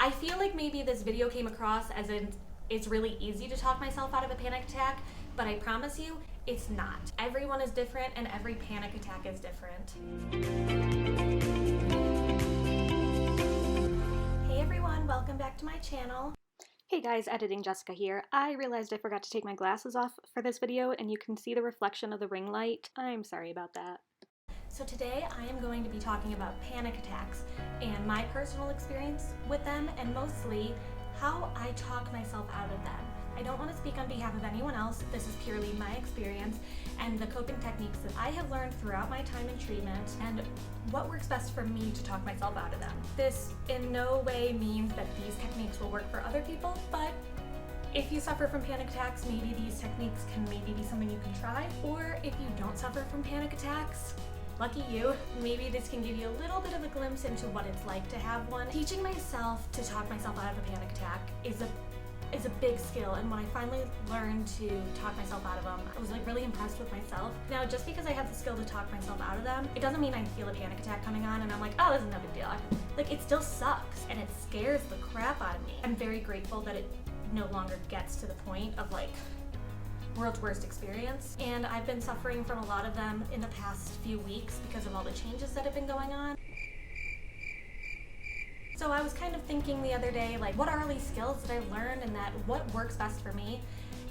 I feel like maybe this video came across as in it's really easy to talk myself out of a panic attack, but I promise you, it's not. Everyone is different and every panic attack is different. Hey everyone, welcome back to my channel. Hey guys, Editing Jessica here. I realized I forgot to take my glasses off for this video and you can see the reflection of the ring light. I'm sorry about that. So today I am going to be talking about panic attacks and my personal experience with them, and mostly how I talk myself out of them. I don't want to speak on behalf of anyone else. This is purely my experience and the coping techniques that I have learned throughout my time in treatment and what works best for me to talk myself out of them. This in no way means that these techniques will work for other people, but if you suffer from panic attacks, maybe these techniques can maybe be something you can try. Or if you don't suffer from panic attacks, lucky you, maybe this can give you a little bit of a glimpse into what it's like to have one. Teaching myself to talk myself out of a panic attack is a big skill, and when I finally learned to talk myself out of them, I was like really impressed with myself. Now, just because I have the skill to talk myself out of them, it doesn't mean I feel a panic attack coming on and I'm like, oh, this is no big deal. Like, it still sucks and it scares the crap out of me. I'm very grateful that it no longer gets to the point of like world's worst experience, and I've been suffering from a lot of them in the past few weeks because of all the changes that have been going on. So I was kind of thinking the other day, like, what are all these skills that I've learned and that what works best for me?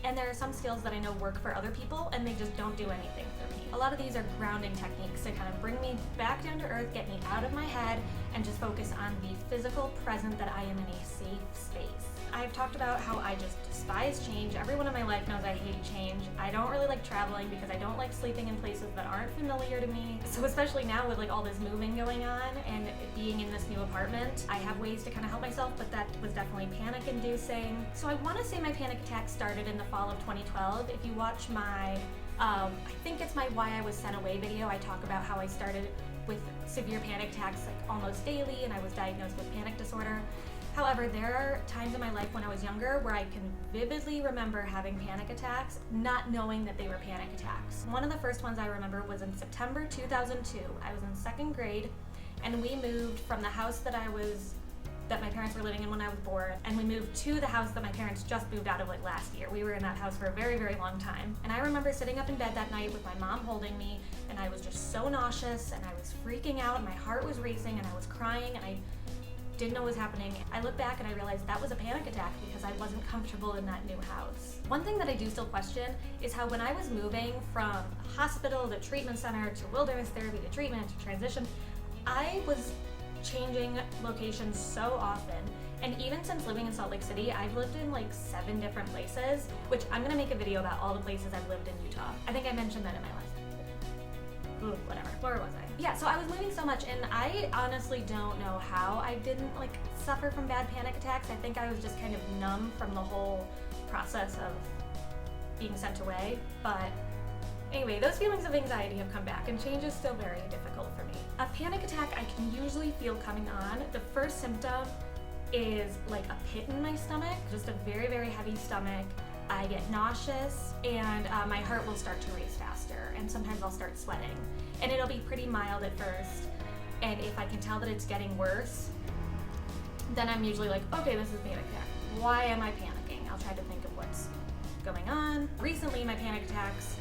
And there are some skills that I know work for other people and they just don't do anything for me. A lot of these are grounding techniques to kind of bring me back down to earth, get me out of my head, and just focus on the physical present that I am in a safe space. I've talked about how I just despise change. Everyone in my life knows I hate change. I don't really like traveling because I don't like sleeping in places that aren't familiar to me. So especially now with like all this moving going on and being in this new apartment, I have ways to kind of help myself, but that was definitely panic inducing. So I want to say my panic attack started in the fall of 2012. If you watch my, I think it's my Why I Was Sent Away video, I talk about how I started with severe panic attacks like almost daily, and I was diagnosed with panic disorder. However, there are times in my life when I was younger where I can vividly remember having panic attacks, not knowing that they were panic attacks. One of the first ones I remember was in September 2002. I was in second grade, and we moved from the house that my parents were living in when I was born, and we moved to the house that my parents just moved out of like last year. We were in that house for a very, very long time. And I remember sitting up in bed that night with my mom holding me, and I was just so nauseous, and I was freaking out, and my heart was racing, and I was crying, and I didn't know what was happening. I look back and I realized that was a panic attack because I wasn't comfortable in that new house. One thing that I do still question is how when I was moving from hospital to treatment center to wilderness therapy to treatment to transition, I was changing locations so often. And even since living in Salt Lake City, I've lived in like 7 different places, which I'm gonna make a video about all the places I've lived in Utah. I think I mentioned that in my last video. Whatever, where was I? Yeah, so I was moving so much, and I honestly don't know how I didn't like suffer from bad panic attacks. I think I was just kind of numb from the whole process of being sent away. But anyway, those feelings of anxiety have come back, and change is still very difficult for me. A panic attack I can usually feel coming on. The first symptom is like a pit in my stomach, just a very, very heavy stomach. I get nauseous, and my heart will start to race faster, and sometimes I'll start sweating. And it'll be pretty mild at first, and if I can tell that it's getting worse, then I'm usually like, okay, this is panic attack. Why am I panicking? I'll try to think of what's going on. Recently, my panic attacks,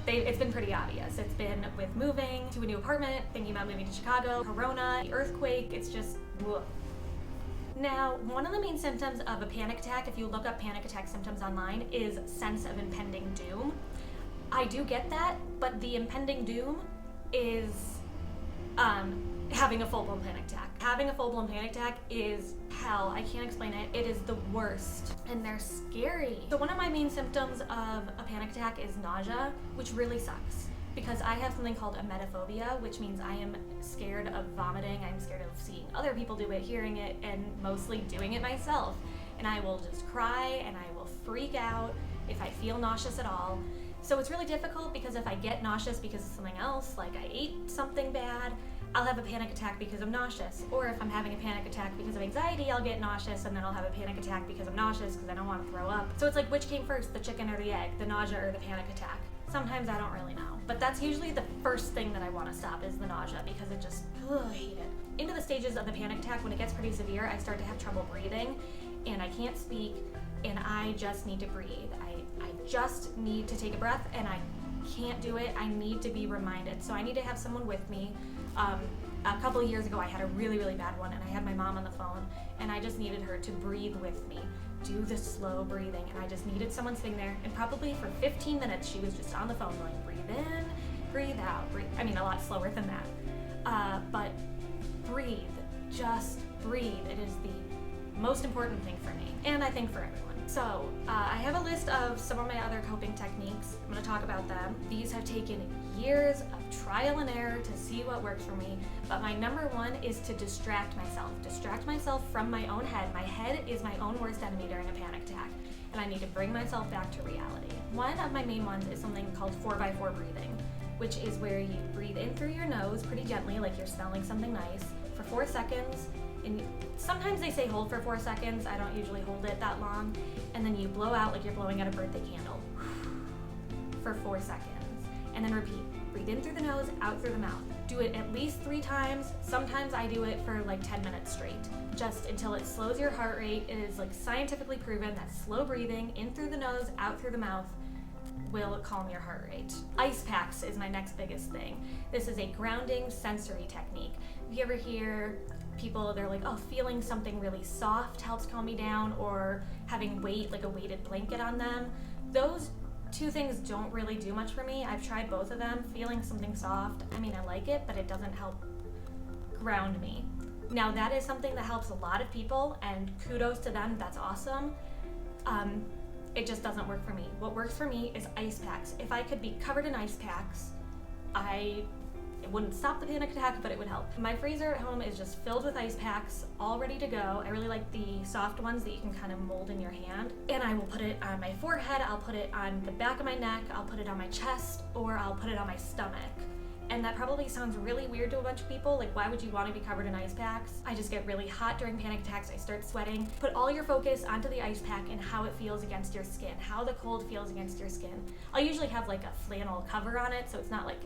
it's been pretty obvious. It's been with moving to a new apartment, thinking about moving to Chicago, Corona, the earthquake, it's just, whoa. Now, one of the main symptoms of a panic attack, if you look up panic attack symptoms online, is sense of impending doom. I do get that, but the impending doom is having a full-blown panic attack. Having a full-blown panic attack is hell. I can't explain it. It is the worst, and they're scary. So one of my main symptoms of a panic attack is nausea, which really sucks, because I have something called emetophobia, which means I am scared of vomiting. I'm scared of seeing other people do it, hearing it, and mostly doing it myself. And I will just cry and I will freak out if I feel nauseous at all. So it's really difficult because if I get nauseous because of something else, like I ate something bad, I'll have a panic attack because I'm nauseous. Or if I'm having a panic attack because of anxiety, I'll get nauseous and then I'll have a panic attack because I'm nauseous because I don't want to throw up. So it's like, which came first, the chicken or the egg, the nausea or the panic attack? Sometimes I don't really know. But that's usually the first thing that I want to stop is the nausea, because it just, I hate it. into the stages of the panic attack, when it gets pretty severe, I start to have trouble breathing and I can't speak and I just need to breathe. I just need to take a breath and I can't do it. I need to be reminded. So I need to have someone with me. A couple of years ago I had a really, really bad one and I had my mom on the phone and I just needed her to breathe with me, do the slow breathing, and I just needed someone sitting there, and probably for 15 minutes she was just on the phone going, breathe in, breathe out, breathe. I mean, a lot slower than that. But breathe, just breathe. It is the most important thing for me, and I think for everyone. So I have a list of some of my other coping techniques. I'm going to talk about them. These have taken years of trial and error to see what works for me, but my number one is to distract myself from my own head. My head is my own worst enemy during a panic attack, and I need to bring myself back to reality. One of my main ones is something called 4x4 breathing, which is where you breathe in through your nose pretty gently, like you're smelling something nice, for 4 seconds. And sometimes they say hold for 4 seconds. I don't usually hold it that long. And then you blow out like you're blowing out a birthday candle for 4 seconds. And then repeat. Breathe in through the nose, out through the mouth. Do it at least 3 times. Sometimes I do it for like 10 minutes straight, just until it slows your heart rate. It is like scientifically proven that slow breathing in through the nose, out through the mouth will calm your heart rate. Ice packs is my next biggest thing. This is a grounding sensory technique. If you ever hear people, they're like, oh, feeling something really soft helps calm me down, or having weight, like a weighted blanket on them. Those 2 things don't really do much for me. I've tried both of them. Feeling something soft, I mean, I like it, but it doesn't help ground me. Now, that is something that helps a lot of people, and kudos to them, that's awesome. It just doesn't work for me. What works for me is ice packs. If I could be covered in ice packs, it wouldn't stop the panic attack, but it would help. My freezer at home is just filled with ice packs, all ready to go. I really like the soft ones that you can kind of mold in your hand. And I will put it on my forehead, I'll put it on the back of my neck, I'll put it on my chest, or I'll put it on my stomach. And that probably sounds really weird to a bunch of people. Like, why would you want to be covered in ice packs? I just get really hot during panic attacks. I start sweating. Put all your focus onto the ice pack and how it feels against your skin, how the cold feels against your skin. I'll usually have like a flannel cover on it, so it's not like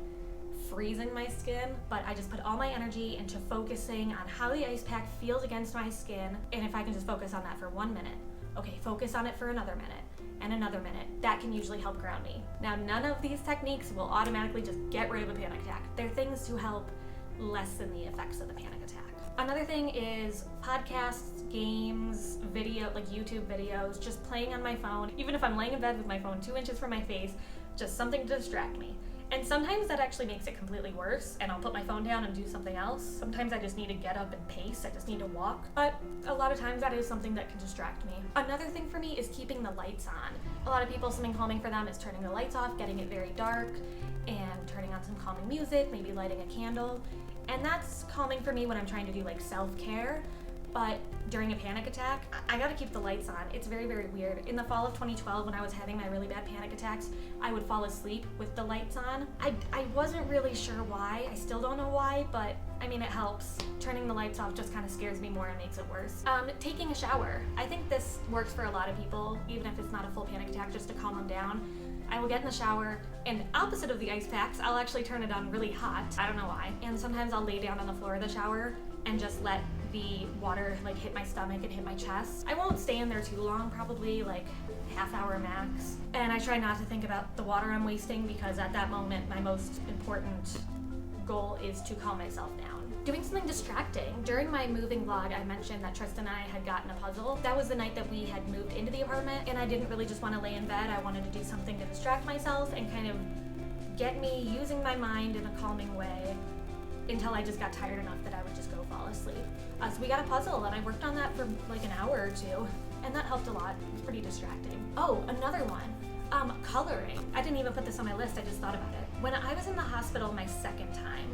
freezing my skin, but I just put all my energy into focusing on how the ice pack feels against my skin. And if I can just focus on that for 1 minute, okay, focus on it for another minute and another minute, that can usually help ground me. Now, none of these techniques will automatically just get rid of a panic attack. They're things to help lessen the effects of the panic attack. Another thing is podcasts, games, video, like YouTube videos, just playing on my phone. Even if I'm laying in bed with my phone 2 inches from my face, just something to distract me. And sometimes that actually makes it completely worse, and I'll put my phone down and do something else. Sometimes I just need to get up and pace, I just need to walk. But a lot of times that is something that can distract me. Another thing for me is keeping the lights on. A lot of people, something calming for them is turning the lights off, getting it very dark, and turning on some calming music, maybe lighting a candle. And that's calming for me when I'm trying to do like self-care. But during a panic attack, I gotta keep the lights on. It's very, very weird. In the fall of 2012, when I was having my really bad panic attacks, I would fall asleep with the lights on. I wasn't really sure why. I still don't know why, but I mean, it helps. Turning the lights off just kind of scares me more and makes it worse. Taking a shower. I think this works for a lot of people, even if it's not a full panic attack, just to calm them down. I will get in the shower, and opposite of the ice packs, I'll actually turn it on really hot. I don't know why. And sometimes I'll lay down on the floor of the shower and just let the water like hit my stomach and hit my chest. I won't stay in there too long, probably like half hour max. And I try not to think about the water I'm wasting, because at that moment, my most important goal is to calm myself down. Doing something distracting. During my moving vlog, I mentioned that Tristan and I had gotten a puzzle. That was the night that we had moved into the apartment, and I didn't really just want to lay in bed. I wanted to do something to distract myself and kind of get me using my mind in a calming way until I just got tired enough that I would just go fall asleep. So we got a puzzle, and I worked on that for like an hour or 2, and that helped a lot. It was pretty distracting. Oh, another one. Coloring. I didn't even put this on my list, I just thought about it. When I was in the hospital my second time,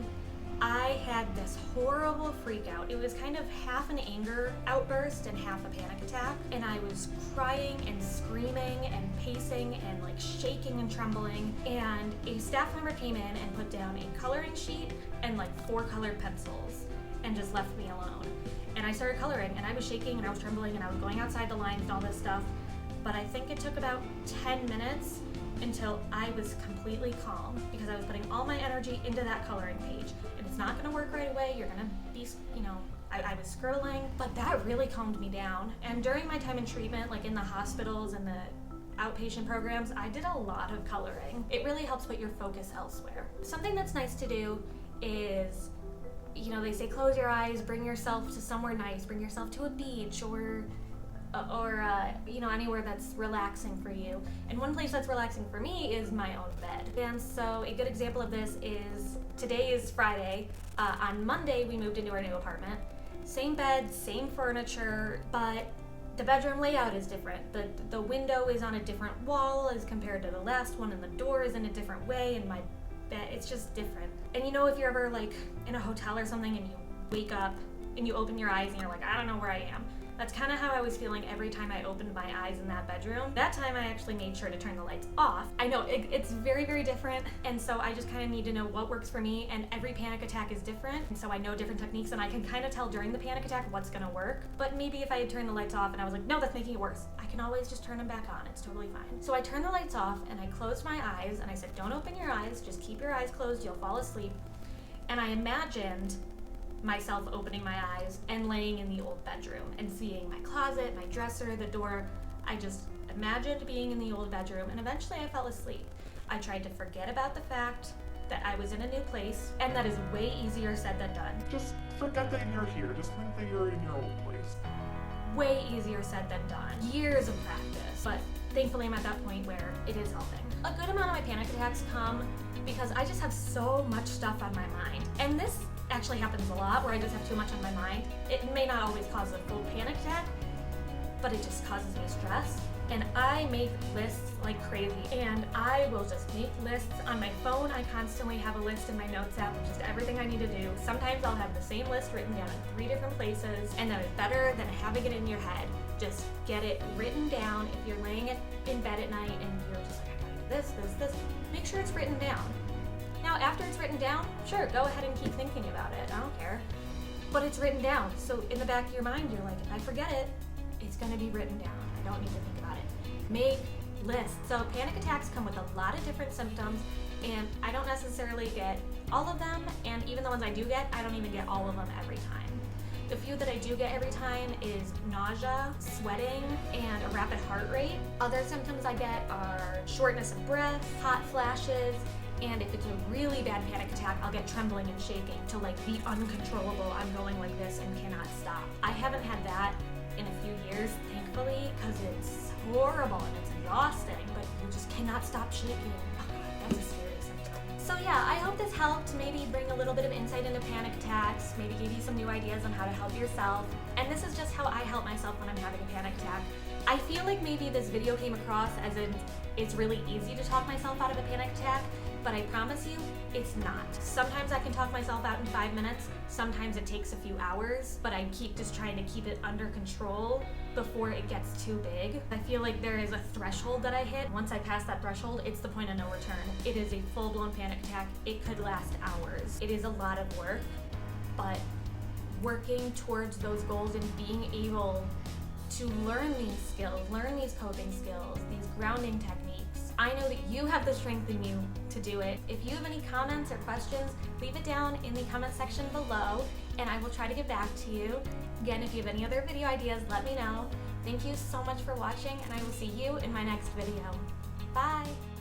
I had this horrible freak out. It was kind of half an anger outburst and half a panic attack. And I was crying and screaming and pacing and like shaking and trembling. And a staff member came in and put down a coloring sheet and like 4 colored pencils and just left me alone. And I started coloring, and I was shaking and I was trembling and I was going outside the lines and all this stuff. but I think it took about 10 minutes until I was completely calm because I was putting all my energy into that coloring page. And it's not gonna work right away. You're gonna be, I was scribbling, but that really calmed me down. And during my time in treatment, like in the hospitals and the outpatient programs, I did a lot of coloring. It really helps put your focus elsewhere. Something that's nice to do is, they say close your eyes, bring yourself to somewhere nice, bring yourself to a beach or anywhere that's relaxing for you. And one place that's relaxing for me is my own bed. And so a good example of this is, today is Friday. On Monday, we moved into our new apartment. Same bed, same furniture, but the bedroom layout is different. The window is on a different wall as compared to the last one, and the door is in a different way, and my bed, it's just different. And if you're ever like in a hotel or something and you wake up and you open your eyes and you're like, I don't know where I am. That's kind of how I was feeling every time I opened my eyes in that bedroom. That time I actually made sure to turn the lights off. I know it's very, very different, and so I just kind of need to know what works for me, and every panic attack is different, and so I know different techniques, and I can kind of tell during the panic attack what's gonna work. But maybe if I had turned the lights off and I was like, no, that's making it worse, I can always just turn them back on. It's totally fine. So I turned the lights off and I closed my eyes and I said, don't open your eyes, just keep your eyes closed, you'll fall asleep. And I imagined myself opening my eyes and laying in the old bedroom and seeing my closet, my dresser, the door. I just imagined being in the old bedroom, and eventually I fell asleep. I tried to forget about the fact that I was in a new place, and that is way easier said than done. Just forget that you're here. Just think that you're in your old place. Way easier said than done. Years of practice, but thankfully I'm at that point where it is helping. A good amount of my panic attacks come because I just have so much stuff on my mind. And this actually happens a lot, where I just have too much on my mind. It may not always cause a full panic attack, but it just causes me stress. And I make lists like crazy, and I will just make lists on my phone. I constantly have a list in my notes app of just everything I need to do. Sometimes I'll have the same list written down in 3 different places, and that is better than having it in your head. Just get it written down. If you're laying it in bed at night and you're just like, I gotta do this, make sure it's written down. Now, after it's written down, sure, go ahead and keep thinking about it. I don't care. But it's written down. So in the back of your mind, you're like, if I forget it, it's gonna be written down. I don't need to think about it. Make lists. So panic attacks come with a lot of different symptoms, and I don't necessarily get all of them, and even the ones I do get, I don't even get all of them every time. The few that I do get every time is nausea, sweating, and a rapid heart rate. Other symptoms I get are shortness of breath, hot flashes, and if it's a really bad panic attack, I'll get trembling and shaking to like be uncontrollable. I'm going like this and cannot stop. I haven't had that in a few years, thankfully, because it's horrible and it's exhausting, but you just cannot stop shaking. Oh God, that's a scary symptom. So yeah, I hope this helped maybe bring a little bit of insight into panic attacks, maybe give you some new ideas on how to help yourself. And this is just how I help myself when I'm having a panic attack. I feel like maybe this video came across as in it's really easy to talk myself out of a panic attack, but I promise you, it's not. Sometimes I can talk myself out in 5 minutes, sometimes it takes a few hours, but I keep just trying to keep it under control before it gets too big. I feel like there is a threshold that I hit. Once I pass that threshold, it's the point of no return. It is a full-blown panic attack. It could last hours. It is a lot of work, but working towards those goals and being able to learn these skills, learn these coping skills, these grounding techniques. I know that you have the strength in you to do it. If you have any comments or questions, leave it down in the comment section below, and I will try to get back to you. Again, if you have any other video ideas, let me know. Thank you so much for watching, and I will see you in my next video. Bye!